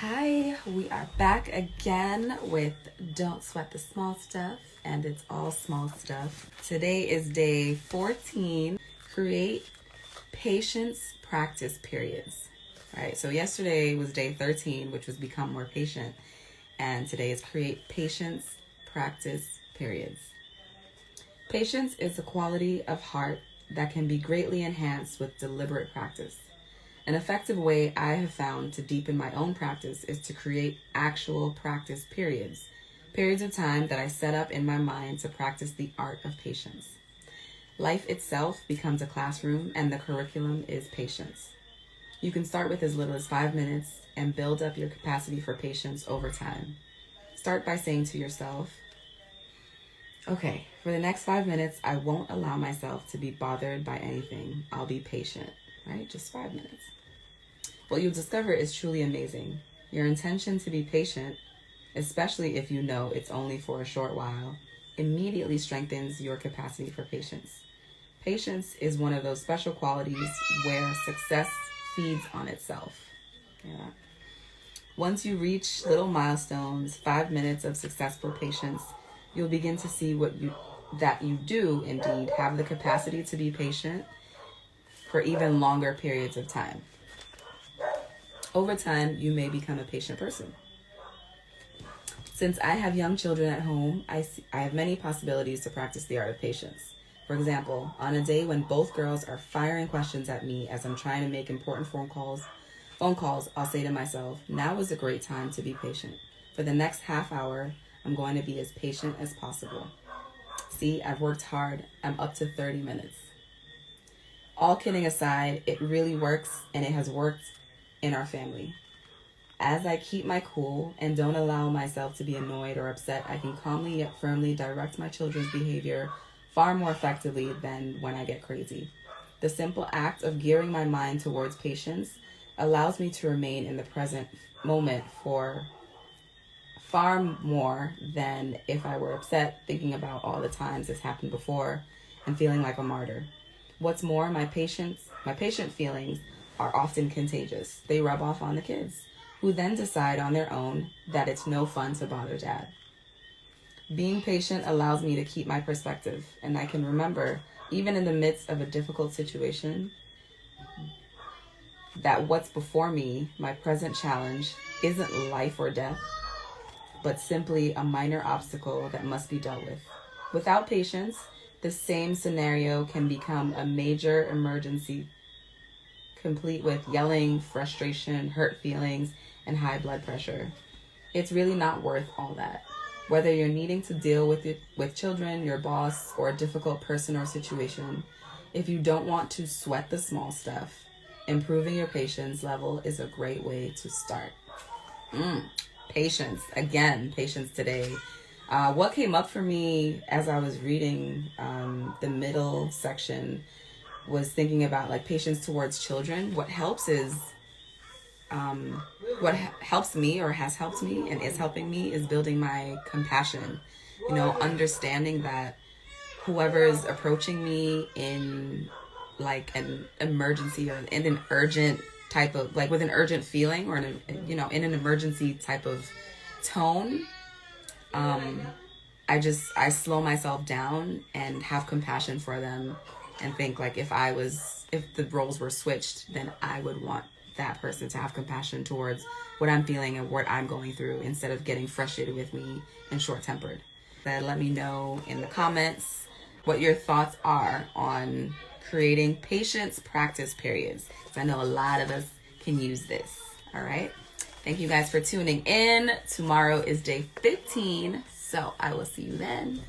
Hi, we are back again with Don't Sweat the Small Stuff, and it's all small stuff. Today is day 14, create patience practice periods. All right, so yesterday was day 13, which was become more patient, and today is create patience practice periods. Patience is a quality of heart that can be greatly enhanced with deliberate practice. An effective way I have found to deepen my own practice is to create actual practice periods of time that I set up in my mind to practice the art of patience. Life itself becomes a classroom, and the curriculum is patience. You can start with as little as 5 minutes and build up your capacity for patience over time. Start by saying to yourself, okay, for the next 5 minutes, I won't allow myself to be bothered by anything. I'll be patient, right? Just 5 minutes. What you'll discover is truly amazing. Your intention to be patient, especially if you know it's only for a short while, immediately strengthens your capacity for patience. Patience is one of those special qualities where success feeds on itself. Yeah. Once you reach little milestones, 5 minutes of successful patience, you'll begin to see that you do indeed have the capacity to be patient for even longer periods of time. Over time, you may become a patient person. Since I have young children at home, I have many possibilities to practice the art of patience. For example, on a day when both girls are firing questions at me as I'm trying to make important phone calls, I'll say to myself, now is a great time to be patient. For the next half hour, I'm going to be as patient as possible. See, I've worked hard. I'm up to 30 minutes. All kidding aside, it really works, and it has worked in our family. As I keep my cool and don't allow myself to be annoyed or upset, I can calmly yet firmly direct my children's behavior far more effectively than when I get crazy. The simple act of gearing my mind towards patience allows me to remain in the present moment for far more than if I were upset, thinking about all the times this happened before and feeling like a martyr. What's more, my patient feelings are often contagious. They rub off on the kids, who then decide on their own that it's no fun to bother dad. Being patient allows me to keep my perspective, and I can remember, even in the midst of a difficult situation, that what's before me, my present challenge, isn't life or death, but simply a minor obstacle that must be dealt with. Without patience, the same scenario can become a major emergency, complete with yelling, frustration, hurt feelings, and high blood pressure. It's really not worth all that. Whether you're needing to deal with children, your boss, or a difficult person or situation, if you don't want to sweat the small stuff, improving your patience level is a great way to start. Patience. Again, patience today. What came up for me as I was reading the middle section was thinking about like patience towards children. What helps is, helps me or has helped me and is helping me is building my compassion. Understanding that whoever is approaching me in like an emergency or in an urgent type of, like with an urgent feeling or in an emergency type of tone, I slow myself down and have compassion for them and think like if the roles were switched, then I would want that person to have compassion towards what I'm feeling and what I'm going through instead of getting frustrated with me and short-tempered. Let me know in the comments what your thoughts are on creating patience practice periods, because I know a lot of us can use this. All right. Thank you guys for tuning in. Tomorrow is day 15, so I will see you then.